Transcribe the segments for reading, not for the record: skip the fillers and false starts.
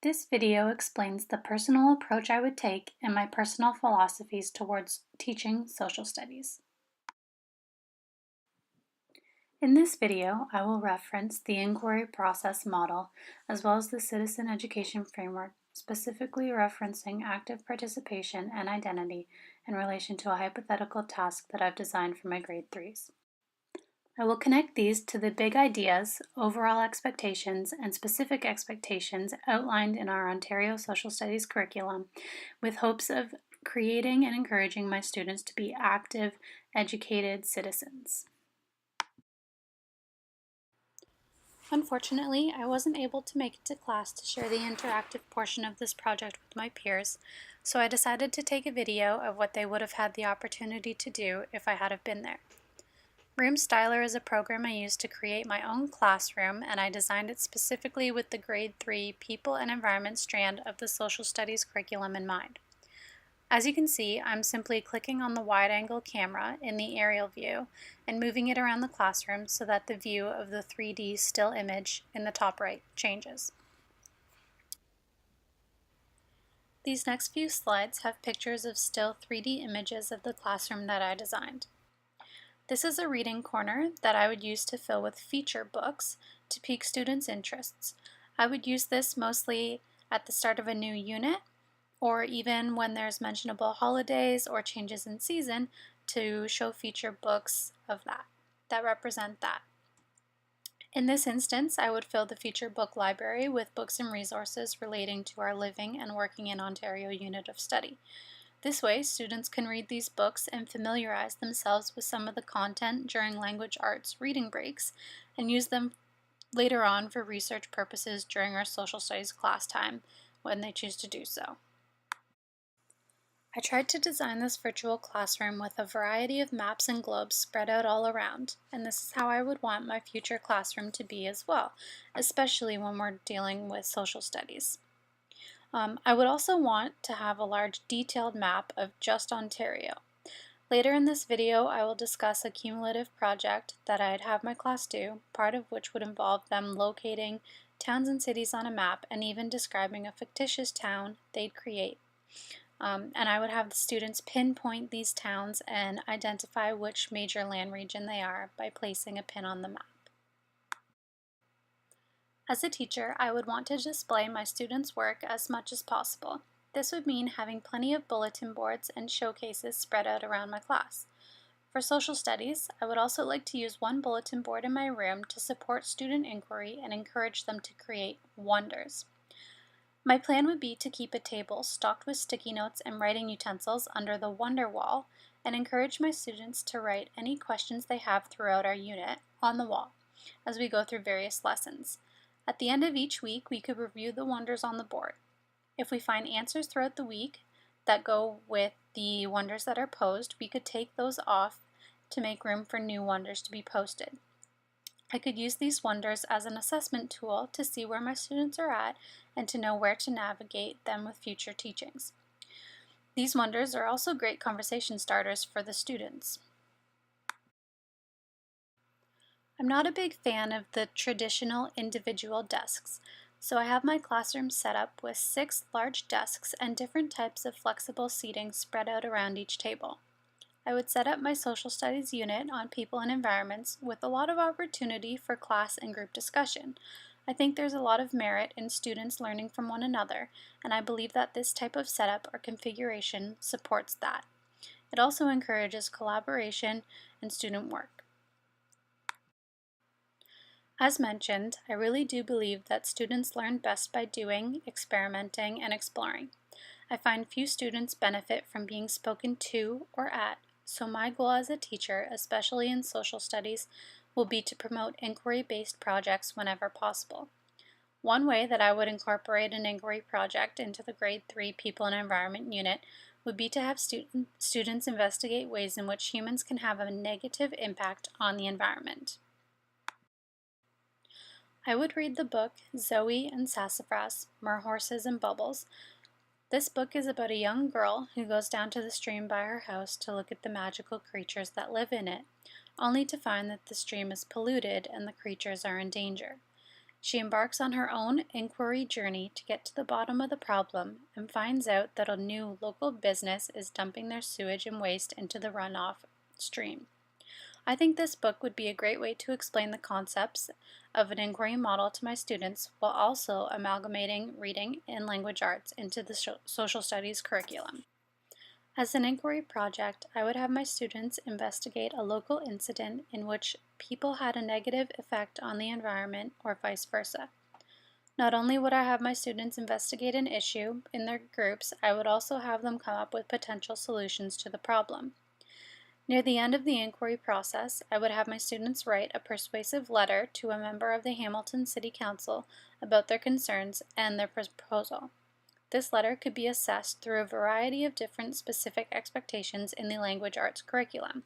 This video explains the personal approach I would take and my personal philosophies towards teaching social studies. In this video, I will reference the inquiry process model as well as the citizen education framework, specifically referencing active participation and identity in relation to a hypothetical task that I've designed for my grade 3s. I will connect these to the big ideas, overall expectations, and specific expectations outlined in our Ontario Social Studies curriculum with hopes of creating and encouraging my students to be active, educated citizens. Unfortunately, I wasn't able to make it to class to share the interactive portion of this project with my peers, so I decided to take a video of what they would have had the opportunity to do if I had have been there. Room Styler is a program I used to create my own classroom, and I designed it specifically with the grade 3 People and Environment strand of the Social Studies curriculum in mind. As you can see, I'm simply clicking on the wide-angle camera in the aerial view and moving it around the classroom so that the view of the 3D still image in the top right changes. These next few slides have pictures of still 3D images of the classroom that I designed. This is a reading corner that I would use to fill with feature books to pique students' interests. I would use this mostly at the start of a new unit or even when there's mentionable holidays or changes in season to show feature books of that represent that. In this instance, I would fill the feature book library with books and resources relating to our Living and Working in Ontario unit of study. This way, students can read these books and familiarize themselves with some of the content during language arts reading breaks and use them later on for research purposes during our social studies class time when they choose to do so. I tried to design this virtual classroom with a variety of maps and globes spread out all around, and this is how I would want my future classroom to be as well, especially when we're dealing with social studies. I would also want to have a large detailed map of just Ontario. Later in this video, I will discuss a cumulative project that I'd have my class do, part of which would involve them locating towns and cities on a map and even describing a fictitious town they'd create. And I would have the students pinpoint these towns and identify which major land region they are by placing a pin on the map. As a teacher, I would want to display my students' work as much as possible. This would mean having plenty of bulletin boards and showcases spread out around my class. For social studies, I would also like to use one bulletin board in my room to support student inquiry and encourage them to create wonders. My plan would be to keep a table stocked with sticky notes and writing utensils under the wonder wall and encourage my students to write any questions they have throughout our unit on the wall as we go through various lessons. At the end of each week, we could review the wonders on the board. If we find answers throughout the week that go with the wonders that are posed, we could take those off to make room for new wonders to be posted. I could use these wonders as an assessment tool to see where my students are at and to know where to navigate them with future teachings. These wonders are also great conversation starters for the students. I'm not a big fan of the traditional individual desks, so I have my classroom set up with 6 large desks and different types of flexible seating spread out around each table. I would set up my social studies unit on people and environments with a lot of opportunity for class and group discussion. I think there's a lot of merit in students learning from one another, and I believe that this type of setup or configuration supports that. It also encourages collaboration and student work. As mentioned, I really do believe that students learn best by doing, experimenting, and exploring. I find few students benefit from being spoken to or at, so my goal as a teacher, especially in social studies, will be to promote inquiry-based projects whenever possible. One way that I would incorporate an inquiry project into the grade 3 People and Environment unit would be to have students investigate ways in which humans can have a negative impact on the environment. I would read the book Zoe and Sassafras, Mer Horses and Bubbles. This book is about a young girl who goes down to the stream by her house to look at the magical creatures that live in it, only to find that the stream is polluted and the creatures are in danger. She embarks on her own inquiry journey to get to the bottom of the problem and finds out that a new local business is dumping their sewage and waste into the runoff stream. I think this book would be a great way to explain the concepts of an inquiry model to my students while also amalgamating reading and language arts into the social studies curriculum. As an inquiry project, I would have my students investigate a local incident in which people had a negative effect on the environment or vice versa. Not only would I have my students investigate an issue in their groups, I would also have them come up with potential solutions to the problem. Near the end of the inquiry process, I would have my students write a persuasive letter to a member of the Hamilton City Council about their concerns and their proposal. This letter could be assessed through a variety of different specific expectations in the language arts curriculum.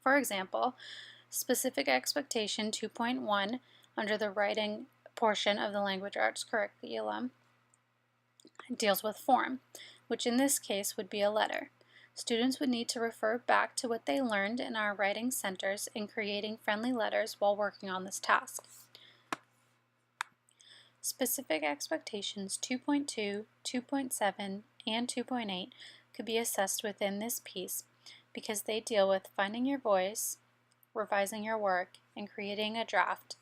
For example, specific expectation 2.1 under the writing portion of the language arts curriculum deals with form, which in this case would be a letter. Students would need to refer back to what they learned in our writing centers in creating friendly letters while working on this task. Specific expectations 2.2, 2.7, and 2.8 could be assessed within this piece because they deal with finding your voice, revising your work, and creating a draft.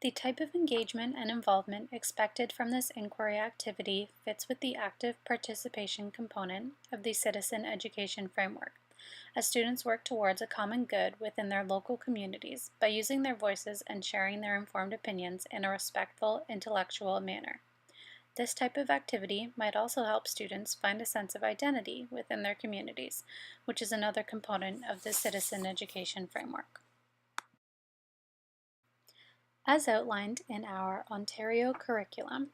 The type of engagement and involvement expected from this inquiry activity fits with the active participation component of the citizen education framework, as students work towards a common good within their local communities by using their voices and sharing their informed opinions in a respectful, intellectual manner. This type of activity might also help students find a sense of identity within their communities, which is another component of the citizen education framework. As outlined in our Ontario curriculum,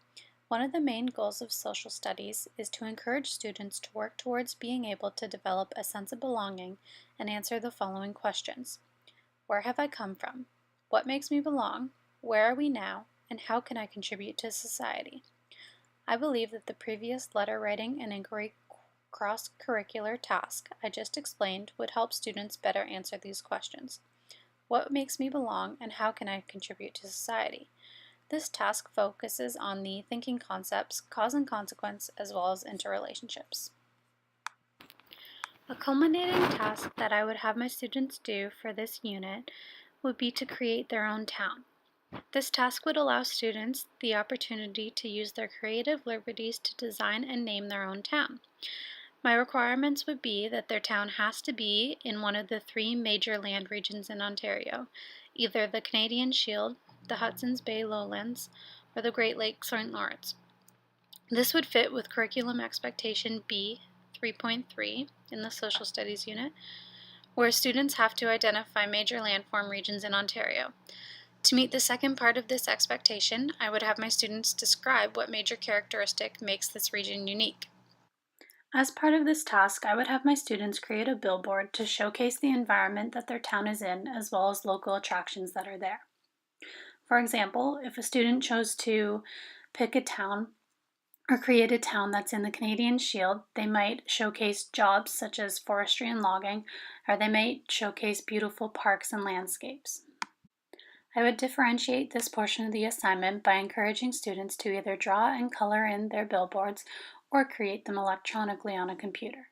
one of the main goals of social studies is to encourage students to work towards being able to develop a sense of belonging and answer the following questions. Where have I come from? What makes me belong? Where are we now? And how can I contribute to society? I believe that the previous letter writing and inquiry cross-curricular task I just explained would help students better answer these questions. What makes me belong and how can I contribute to society? This task focuses on the thinking concepts, cause and consequence, as well as interrelationships. A culminating task that I would have my students do for this unit would be to create their own town. This task would allow students the opportunity to use their creative liberties to design and name their own town. My requirements would be that their town has to be in one of the three major land regions in Ontario, either the Canadian Shield, the Hudson's Bay Lowlands, or the Great Lakes St. Lawrence. This would fit with Curriculum Expectation B 3.3 in the Social Studies unit, where students have to identify major landform regions in Ontario. To meet the second part of this expectation, I would have my students describe what major characteristic makes this region unique. As part of this task, I would have my students create a billboard to showcase the environment that their town is in, as well as local attractions that are there. For example, if a student chose to pick a town or create a town that's in the Canadian Shield, they might showcase jobs such as forestry and logging, or they might showcase beautiful parks and landscapes. I would differentiate this portion of the assignment by encouraging students to either draw and color in their billboards or create them electronically on a computer.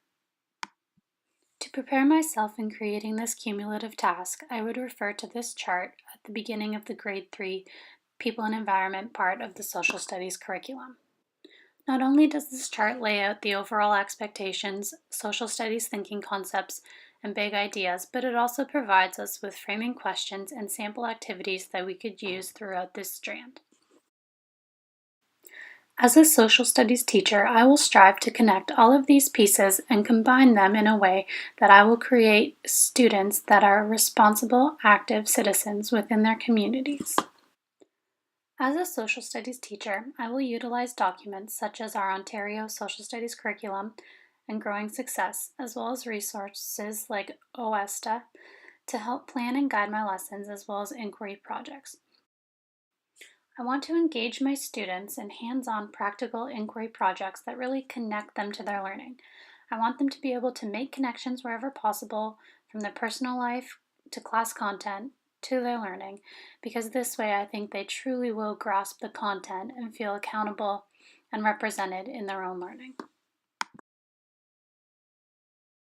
To prepare myself in creating this cumulative task, I would refer to this chart at the beginning of the Grade 3 People and Environment part of the Social Studies curriculum. Not only does this chart lay out the overall expectations, social studies thinking concepts, and big ideas, but it also provides us with framing questions and sample activities that we could use throughout this strand. As a social studies teacher, I will strive to connect all of these pieces and combine them in a way that I will create students that are responsible, active citizens within their communities. As a social studies teacher, I will utilize documents such as our Ontario Social Studies curriculum and Growing Success, as well as resources like OESTA to help plan and guide my lessons, as well as inquiry projects. I want to engage my students in hands-on practical inquiry projects that really connect them to their learning. I want them to be able to make connections wherever possible, from their personal life to class content, to their learning, because this way I think they truly will grasp the content and feel accountable and represented in their own learning.